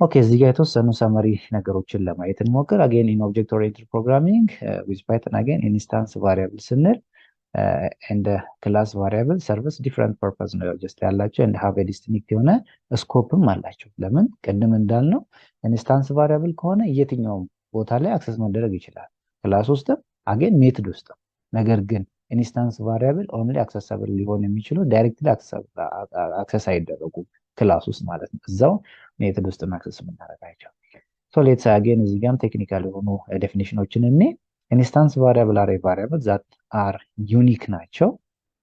Okay, እዚህ ጋር የተወሰኑ ሰመሪ ነገሮችን ለማየት እንሞክር። again in object oriented programming with Python again instance variable ስንል and class variable service different purpose ነው just ያላቸው and have a distinct የሆነ ስኮፕም አላቸው። ለምን ቅድም እንዳልነው instance variable ከሆነ የትኛውም ቦታ ላይ አክሰስ መደረግ ይችላል፣ ክላስ ውስጥም again ሜትድ ውስጥም። ነገር ግን instance variable only accessible ሊሆን የሚችለው directly access አይደረጉም ክላስ ውስጥ ማለት ነው። እዛው ሜትድ ውስጥ አክሰስ የምናደርጋቸው። ሶ ሌትስ አጌን እዚህ ጋርም ቴክኒካል የሆኑ ዴፊኒሽኖችን እኔ ኢንስታንስ ቫሪያብል አር ቫሪያብል ዛት አር ዩኒክ ናቸው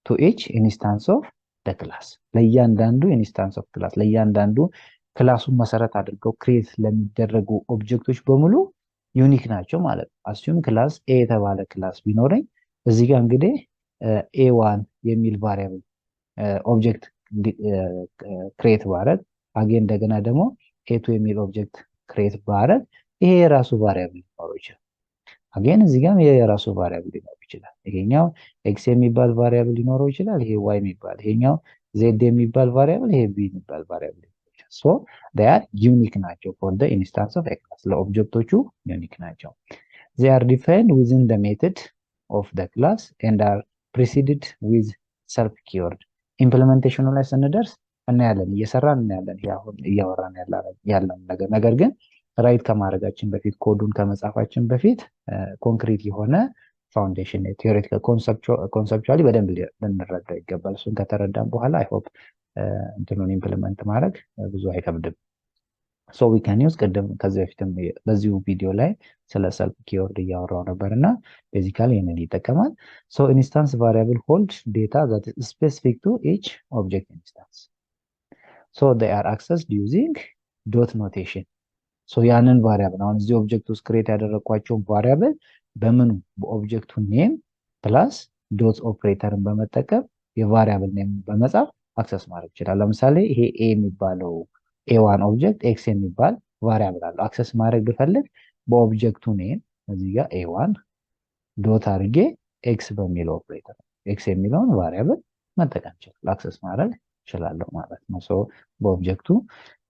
ቱ ኢች ኢንስታንስ ኦፍ ደ ክላስ፣ ለእያንዳንዱ ኢንስታንስ ኦፍ ክላስ፣ ለእያንዳንዱ ክላሱን መሰረት አድርገው ክሬት ለሚደረጉ ኦብጀክቶች በሙሉ ዩኒክ ናቸው ማለት ነው። አስዩም ክላስ ኤ የተባለ ክላስ ቢኖረኝ እዚህ ጋር እንግዲህ ኤ ዋን የሚል ቫሪያብል ኦብጀክት ክሬት ባረግ አጌን እንደገና ደግሞ ኤቱ የሚል ኦብጀክት ክሬት ባረግ ይሄ የራሱ ቫሪያብል ሊኖረው ይችላል። አጌን እዚህ ጋር ይሄ የራሱ ቫሪያብል ሊኖረው ይችላል። ይሄኛው ኤክስ የሚባል ቫሪያብል ሊኖረው ይችላል። ይሄ ዋይ የሚባል፣ ይሄኛው ዜድ የሚባል ቫሪያብል፣ ይሄ ቢ የሚባል ቫሪያብል ሊኖረው ይችላል። ሶ they are unique ናቸው for the instance of a class፣ ለኦብጀክቶቹ ዩኒክ ናቸው። they are defined within the method of the class and are preceded with self keyword። ኢምፕሊሜንቴሽኑ ላይ ስንደርስ እናያለን፣ እየሰራን እናያለን አሁን እያወራን ያለን ነገር ግን ራይት ከማድረጋችን በፊት ኮዱን ከመጻፋችን በፊት ኮንክሪት የሆነ ፋውንዴሽን ቲዮሬቲካል ኮንሰፕቹዋሊ በደንብ ልንረዳ ይገባል። እሱን ከተረዳን በኋላ አይ ሆፕ እንትኑን ኢምፕሊመንት ማድረግ ብዙ አይከብድም። ሶ ዊ ካን ዩዝ ቅድም ከዚህ በፊትም በዚሁ ቪዲዮ ላይ ስለ ሰልፍ ኪወርድ እያወራው ነበርና ቤዚካሊ ይህንን ይጠቀማል። ሶ ኢንስታንስ ቫሪያብል ሆልድ ዴታ ዛት ኢዝ ስፔሲፊክ ቱ ኢች ኦብጀክት ኢንስታንስ ሶ they are accessed using dot notation። ሶ ያንን ቫሪያብል አሁን እዚህ ኦብጀክት ውስጥ ክሬት ያደረኳቸውን ቫሪያብል በምኑ በኦብጀክቱ ኔም ፕላስ ዶት ኦፕሬተርን በመጠቀም የቫሪያብል ኔም በመጻፍ አክሰስ ማድረግ ይችላል። ለምሳሌ ይሄ ኤ የሚባለው ኤ1 ኦብጀክት ኤክስ የሚባል ቫሪያብል አለው። አክሰስ ማድረግ ብፈልግ በኦብጀክቱ ኔም እዚህ ጋር ኤ1 ዶት አድርጌ ኤክስ በሚለው ኦፕሬተር ኤክስ የሚለውን ቫሪያብል መጠቀም ይችላል፣ አክሰስ ማድረግ ይችላለሁ ማለት ነው። ሶ በኦብጀክቱ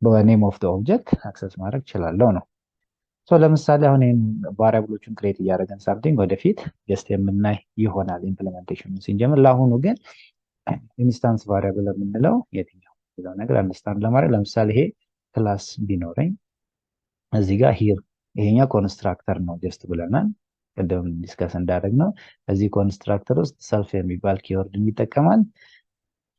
በኔም ኦፍ ዘ ኦብጀክት አክሰስ ማድረግ ይችላለሁ ነው። ሶ ለምሳሌ አሁን ይሄን ቫሪያብሎችን ክሬት እያደረገን ሳምቲንግ ወደፊት ጀስት የምናይ ይሆናል ኢምፕሊሜንቴሽኑን ስንጀምር። ለአሁኑ ግን ኢንስታንስ ቫሪያብል የምንለው የትኛው የሚለው ነገር አንደርስታንድ ለማድረግ ለምሳሌ ይሄ ክላስ ቢኖረኝ እዚህ ጋር ሂር ይሄኛው ኮንስትራክተር ነው ጀስት ብለናል ቅድም ዲስከስ እንዳደረግነው። እዚህ ኮንስትራክተር ውስጥ ሰልፍ የሚባል ኪወርድ ይጠቀማል።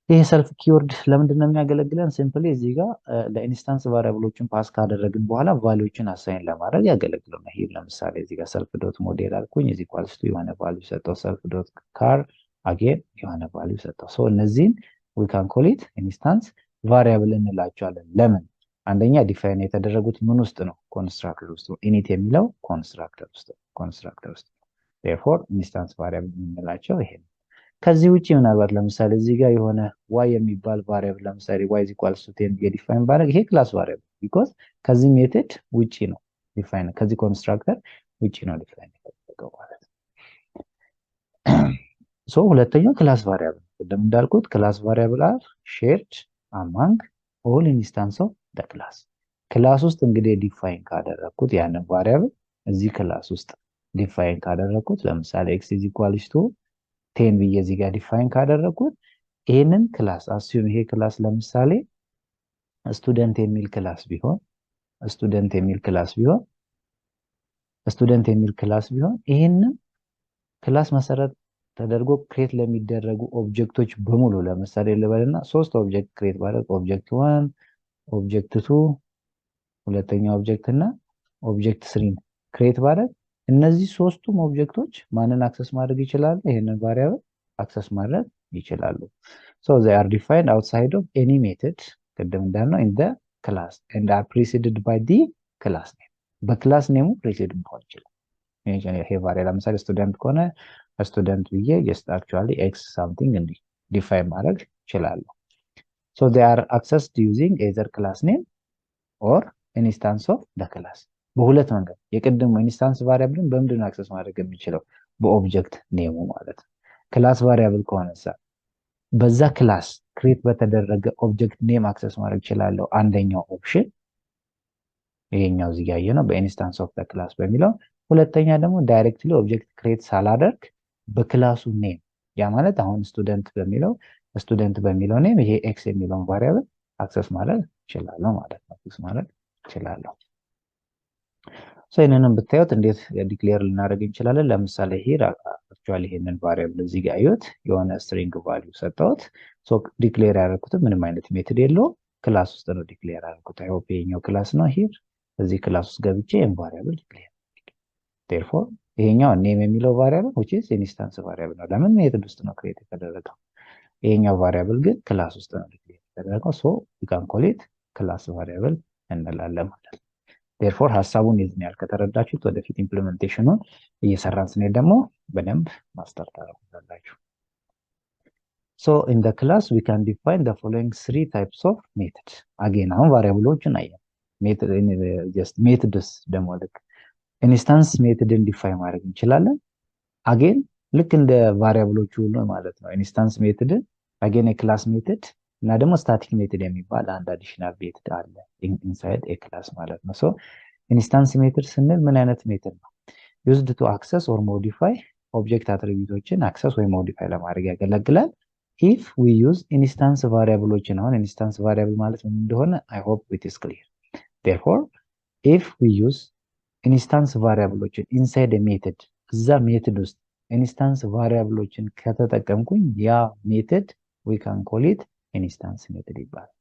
ይሄ ሰልፍ ኪወርድ ለምንድን ነው የሚያገለግለን? ሲምፕሊ እዚህ ጋር ለኢንስታንስ ቫሪያብሎችን ፓስ ካደረግን በኋላ ቫልዩዎችን አሳይን ለማድረግ ያገለግለናል። ይሄ ለምሳሌ እዚህ ጋር ሰልፍ ዶት ሞዴል አልኩኝ፣ እዚህ ኳልስቱ የሆነ ቫልዩ ሰጠው፣ ሰልፍ ዶት ካር አጌን የሆነ ቫልዩ ሰጠው። ሶ እነዚህን ዊ ካን ኮል ኢት ኢንስታንስ ቫሪያብል እንላቸዋለን። ለምን? አንደኛ ዲፋይን የተደረጉት ምን ውስጥ ነው? ኮንስትራክተር ውስጥ ነው። ኢኒት የሚለው ኮንስትራክተር ውስጥ ዴርፎር ኢንስታንስ ቫሪያብል የምንላቸው ይሄ ነው። ከዚህ ውጪ ምናልባት ለምሳሌ እዚህ ጋር የሆነ ዋይ የሚባል ቫሪያብል ለምሳሌ ዋይ ኢዝ ኢኳልስ ቱ 10 ዲፋይን ባደረግ ይሄ ክላስ ቫሪያብል ቢኮዝ ከዚህ ሜተድ ውጪ ነው ዲፋይን፣ ከዚህ ኮንስትራክተር ውጪ ነው ዲፋይን የተደረገው ማለት ነው። ሶ ሁለተኛው ክላስ ቫሪያብል ቅድም እንዳልኩት ክላስ ቫሪያብል አር ሼርድ አማንግ ኦል ኢንስታንስ ኦፍ ደ ክላስ። ክላስ ውስጥ እንግዲህ ዲፋይን ካደረኩት ያንን ቫሪያብል እዚህ ክላስ ውስጥ ዲፋይን ካደረኩት ለምሳሌ ኤክስ ኢዝ ኢኳልስ ቱ 10 ብዬ እዚህ ጋር ዲፋይን ካደረኩት ይሄንን ክላስ አስዩም ይሄ ክላስ ለምሳሌ ስቱደንት የሚል ክላስ ቢሆን ይሄንን ክላስ መሰረት ተደርጎ ክሬት ለሚደረጉ ኦብጀክቶች በሙሉ ለምሳሌ ልበልና 3 ኦብጀክት ክሬት ባደረግ ኦብጀክት 1 ኦብጀክት 2 ሁለተኛ ኦብጀክት እና ኦብጀክት 3 ክሬት ባደረግ እነዚህ ሶስቱም ኦብጀክቶች ማንን አክሰስ ማድረግ ይችላሉ? ይሄንን ቫሪያብል አክሰስ ማድረግ ይችላሉ። so they are defined outside of any method ቅድም እንዳልነው in the class and are preceded by the class name። በክላስ ኔሙ ፕሪሲድ መሆን ይችላል። ይሄ ቫሪያብል ለምሳሌ ስቱደንት ከሆነ ስቱደንት ብዬ just actually x something እንዲ ዲፋይን ማድረግ ይችላሉ። so they are accessed using either class name or instance of the class። በሁለት መንገድ የቅድሙ ኢንስታንስ ቫሪያብልን በምንድን ነው አክሰስ ማድረግ የሚችለው? በኦብጀክት ኔሙ ማለት ነው። ክላስ ቫሪያብል ከሆነሳ በዛ ክላስ ክሬት በተደረገ ኦብጀክት ኔም አክሰስ ማድረግ ይችላል አንደኛው ኦፕሽን። ይሄኛው እዚህ ጋር ያየነው በኢንስታንስ ኦፍ ዘ ክላስ በሚለው። ሁለተኛ ደግሞ ዳይሬክትሊ ኦብጀክት ክሬት ሳላደርግ በክላሱ ኔም፣ ያ ማለት አሁን ስቱደንት በሚለው ኔም ይሄ ኤክስ የሚለውን ቫሪያብል አክሰስ ማለት እችላለሁ ማለት ነው። አክሰስ ማለት እችላለሁ። ይህንንም ብታዩት እንዴት ዲክሌር ልናደርግ እንችላለን? ለምሳሌ ሂር አክቹዋሊ ይሄንን ቫሪያብል እዚህ ጋር አዩት፣ የሆነ ስትሪንግ ቫልዩ ሰጠሁት። ዲክሌር ያደረኩት ምንም አይነት ሜትድ የለውም፣ ክላስ ውስጥ ነው ዲክሌር ያደረኩት። አይ ሆፕ ይሄኛው ክላስ ነው። ሂር እዚህ ክላስ ውስጥ ገብቼ ይሄን ቫሪያብል ዲክሌር ዴርፎር ይሄኛው ኔም የሚለው ቫሪያብል which is ኢንስታንስ ቫሪያብል ነው። ለምን ሜትድ ውስጥ ነው ክሬት የተደረገው። ይሄኛው ቫሪያብል ግን ክላስ ውስጥ ነው ዲክሌር የተደረገው። ሶ you can call it ክላስ ቫሪያብል እንላለን ማለት ነው። ዴርፎር ሀሳቡን ይዝን ያህል ከተረዳችሁት ወደፊት ኢምፕሊሜንቴሽኑን እየሰራን ስንሄድ ደግሞ በደንብ ማስተር ታደርጉታላችሁ። So in the class we can define the following 3 types of methods. Again አሁን ቫሪያብሎችን አየን። ሜትድስ ደግሞ ልክ ኢንስታንስ ሜትድን ዲፋይን ማድረግ እንችላለን። አጌን ልክ እንደ ቫሪያብሎቹ ሁሉ ማለት ነው። ኢንስታንስ ሜትድን አጌን የክላስ ሜትድ እና ደግሞ ስታቲክ ሜትድ የሚባል አንድ አዲሽናል ሜትድ አለ ኢንሳይድ የክላስ ማለት ነው። ሶ ኢንስታንስ ሜትድ ስንል ምን አይነት ሜትድ ነው? ዩዝድ ቱ አክሰስ ኦር ሞዲፋይ ኦብጀክት አትሪቢዩቶችን አክሰስ ወይ ሞዲፋይ ለማድረግ ያገለግላል። ኢፍ ዊ ዩዝ ኢንስታንስ ቫሪያብሎችን፣ አሁን ኢንስታንስ ቫሪያብል ማለት ምን እንደሆነ አይ ሆፕ ኢት ኢዝ ክሊር። ዴርፎር ኢፍ ዊ ዩዝ ኢንስታንስ ቫሪያብሎችን ኢንሳይድ ሜትድ፣ እዛ ሜትድ ውስጥ ኢንስታንስ ቫሪያብሎችን ከተጠቀምኩኝ ያ ሜትድ ዊ ካን ኮል ኢት ኢንስታንስ ሜትድ ይባላል።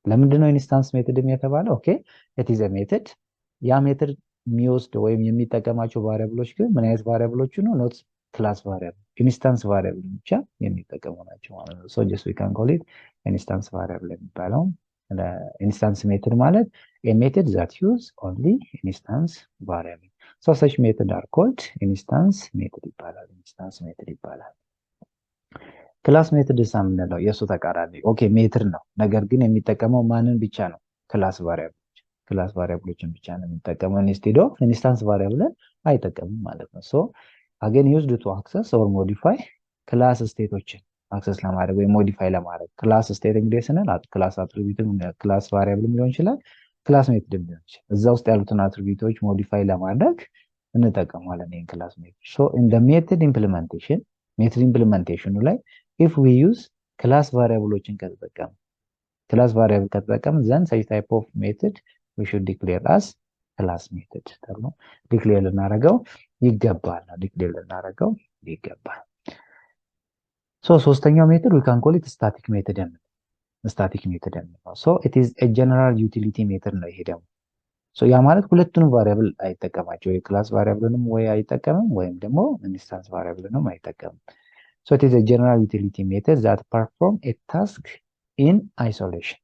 ለምንድን ነው ኢንስታንስ ሜትድ የተባለው? ኦኬ ኢት ኢዝ አ ሜትድ። ያ ሜትድ የሚወስድ ወይም የሚጠቀማቸው ቫሪያብሎች ግን ምን አይነት ቫሪያብሎች ነው? ኖት ክላስ ቫሪያብል፣ ኢንስታንስ ቫሪያብል ብቻ የሚጠቀሙ ናቸው ማለት ነው። ሶ ጀስት ዊ ካን ኮል ኢት ኢንስታንስ ቫሪያብል የሚባለው። ኢንስታንስ ሜትድ ማለት a method that use only instance variable. So such method are called instance method ይባላል። ኢንስታንስ ሜትድ ይባላል። ክላስ ሜትድ የምንለው የእሱ ተቃራኒ ኦኬ ሜትድ ነው፣ ነገር ግን የሚጠቀመው ማንን ብቻ ነው? ክላስ ቫሪያብሎችን ብቻ ነው የሚጠቀመው። ኢንስቴድ ኦፍ ኢንስታንስ ቫሪያብልን አይጠቀምም ማለት ነው። ሶ አገን ዩዝድ ቱ አክሰስ ኦር ሞዲፋይ ክላስ ስቴቶችን አክሰስ ለማድረግ ወይ ሞዲፋይ ለማድረግ። ክላስ ስቴት እንግዲህ ስንል ክላስ አትሪቢዩትም ክላስ ቫሪያብልም ሊሆን ይችላል፣ ክላስ ሜትድም ሊሆን ይችላል። እዛ ውስጥ ያሉትን አትሪቢዩቶች ሞዲፋይ ለማድረግ እንጠቀማለን ይህን ክላስ ሜትድ። ሶ ኢን ዘ ሜትድ ኢምፕሊሜንቴሽኑ ላይ ኢፍ ዊ ዩዝ ክላስ ቫሪያብሎችን ከተጠቀም ዘን ሰች ታይፕ ኦፍ ሜትድ ዊ ሹድ ዲክሌር አስ ክላስ ሜትድ ተብሎ ዲክሌር ልናደርገው ይገባል። ሶስተኛው ሜትድ ዊ ካን ኮል ኢት ስታቲክ ሜትድ ነው። ሶ ኢት ኢዝ ኤ ጀነራል ዩቲሊቲ ሜትድ ነው ይሄ ደግሞ። ሶ ያ ማለት ሁለቱንም ቫሪያብል አይጠቀማቸው፣ የክላስ ቫሪያብልንም ወይ አይጠቀምም ወይም ደግሞ ኢንስታንስ ቫሪያብልንም አይጠቀምም። ሶ ኢት ኢዝ ኤ ጀነራል ዩቲሊቲ ሜትድ ዛት ፐርፎርም ኤ ታስክ ኢን አይሶሌሽን።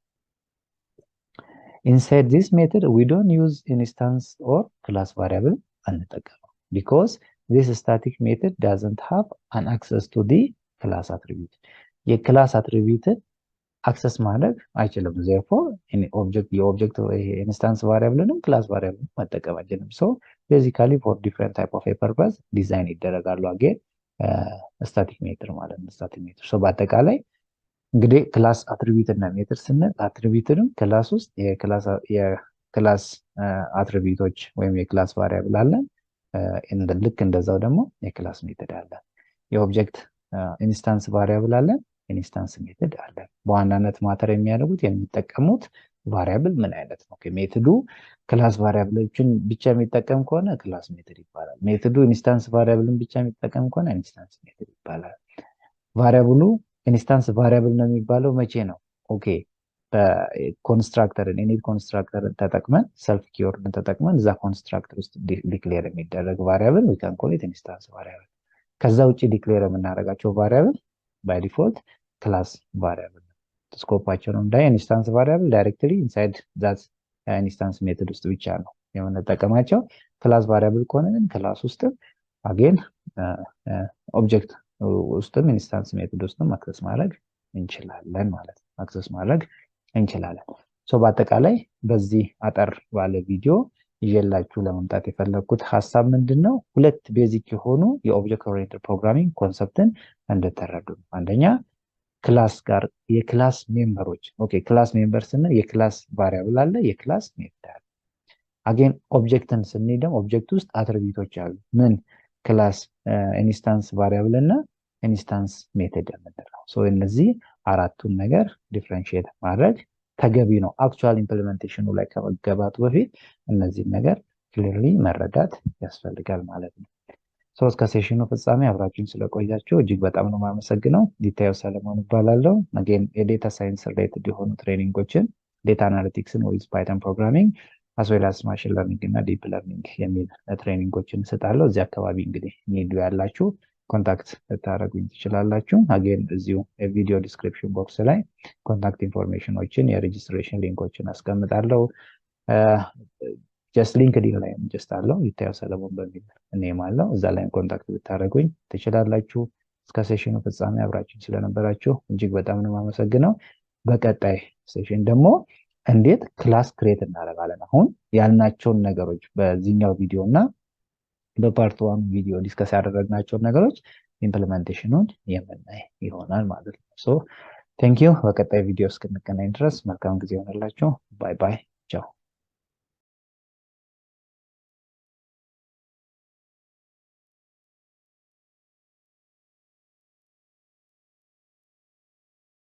ኢንሳይድ ዚስ ሜትድ ዊ ዶንት ዩዝ ኢንስታንስ ኦር ክላስ ቫሪያብል አንጠቀምም ቢኮዝ ዚስ ስታቲክ ሜትድ ዳዝንት ሃቭ አን አክሰስ ቱ ዲ ክላስ አትሪቢዩት። የክላስ አትሪቢዩትን አክሰስ ማድረግ አይችልም። ዜርፎር የኦብጀክት ኢንስታንስ ቫሪያብልንም ክላስ ቫሪያብል መጠቀም አይችልም። ሶ ቤዚካሊ ፎር ዲፍረንት ታይፕ ኦፍ ፐርፐዝ ዲዛይን ይደረጋሉ። አጌን ስታቲክ ሜትር ማለት ነው። ስታቲክ ሜትር ሶ በአጠቃላይ እንግዲህ ክላስ አትሪቢዩት እና ሜትር ስንል አትሪቢዩትንም ክላስ ውስጥ የክላስ አትሪቢዩቶች ወይም የክላስ ቫሪያብል አለን። ልክ እንደዛው ደግሞ የክላስ ሜትድ አለን። የኦብጀክት ኢንስታንስ ቫሪያብል አለን፣ ኢንስታንስ ሜትድ አለን። በዋናነት ማተር የሚያደርጉት የሚጠቀሙት ቫሪያብል ምን አይነት ነው። ሜትዱ ክላስ ቫሪያብሎችን ብቻ የሚጠቀም ከሆነ ክላስ ሜትድ ይባላል። ሜትዱ ኢንስታንስ ቫሪያብልን ብቻ የሚጠቀም ከሆነ ኢንስታንስ ሜትድ ይባላል። ቫሪያብሉ ኢንስታንስ ቫሪያብል ነው የሚባለው መቼ ነው? ኦኬ ኮንስትራክተርን ኢኒት ኮንስትራክተርን ተጠቅመን ሰልፍ ኪወርድን ተጠቅመን እዛ ኮንስትራክተር ውስጥ ዲክሌር የሚደረግ ቫሪያብል ዊ ካን ኮል ኢት ኢንስታንስ ቫሪያብል። ከዛ ውጭ ዲክሌር የምናደርጋቸው ቫሪያብል ባይ ዲፎልት ክላስ ቫሪያብል ስኮፓቸው ነው። እንዳይ ኢንስታንስ ቫሪያብል ዳይሬክትሊ ኢንሳይድ ዛት ኢንስታንስ ሜትድ ውስጥ ብቻ ነው የምንጠቀማቸው። ክላስ ቫሪያብል ከሆነ ግን ክላስ ውስጥም አጌን ኦብጀክት ውስጥም ኢንስታንስ ሜትድ ውስጥም አክሰስ ማድረግ እንችላለን ማለት ነው። አክሰስ ማድረግ እንችላለን። ሶ በአጠቃላይ በዚህ አጠር ባለ ቪዲዮ ይዤላችሁ ለመምጣት የፈለኩት ሀሳብ ምንድነው? ሁለት ቤዚክ የሆኑ የኦብጀክት ኦሪየንትድ ፕሮግራሚንግ ኮንሰፕትን እንድትረዱ። አንደኛ ክላስ ጋር የክላስ ሜምበሮች ኦኬ ክላስ ሜምበር ስንል የክላስ ቫሪያብል አለ፣ የክላስ ሜትድ አለ። አጌን ኦብጀክትን ስንሄድም ኦብጀክት ውስጥ አትሪቢዩቶች አሉ። ምን ክላስ፣ ኢንስታንስ ቫሪያብል እና ኢንስታንስ ሜተድ የምንለው። ሶ እነዚህ አራቱን ነገር ዲፍረንሺየት ማድረግ ተገቢ ነው። አክቹዋል ኢምፕሊሜንቴሽኑ ላይ ከመገባቱ በፊት እነዚህን ነገር ክሊርሊ መረዳት ያስፈልጋል ማለት ነው። ሶ እስከ ሴሽኑ ፍጻሜ አብራችሁን ስለቆያችሁ እጅግ በጣም ነው የማመሰግነው። ዲታዮ ሰለሞን እባላለሁ። አጌን የዴታ ሳይንስ ሪሌትድ የሆኑ ትሬኒንጎችን ዴታ አናሊቲክስን ዊዝ ፓይተን ፕሮግራሚንግ አስዌላስ ማሽን ለርኒንግ እና ዲፕ ለርኒንግ የሚል ትሬኒንጎችን እሰጣለሁ። እዚህ አካባቢ እንግዲህ ኒዱ ያላችሁ ኮንታክት ልታደርጉኝ ትችላላችሁ። አጌን እዚሁ የቪዲዮ ዲስክሪፕሽን ቦክስ ላይ ኮንታክት ኢንፎርሜሽኖችን የሬጅስትሬሽን ሊንኮችን አስቀምጣለሁ። ጀስት ሊንክዲን ላይ ጀስት አለው ዲታዮ ሰለሞን በሚል ኔም አለው። እዛ ላይ ኮንታክት ልታደርጉኝ ትችላላችሁ። እስከ ሴሽኑ ፍጻሜ አብራችሁ ስለነበራችሁ እጅግ በጣም ነው የማመሰግነው። በቀጣይ ሴሽን ደግሞ እንዴት ክላስ ክሬት እናደርጋለን አሁን ያልናቸውን ነገሮች በዚህኛው ቪዲዮ እና በፓርት 1 ቪዲዮ ዲስከስ ያደረግናቸውን ነገሮች ኢምፕሊሜንቴሽኑን የምናይ ይሆናል ማለት ነው። ሶ ቴንክ ዩ። በቀጣይ ቪዲዮ እስክንገናኝ ድረስ መልካም ጊዜ ይሆንላችሁ። ባይ ባይ። ቻው።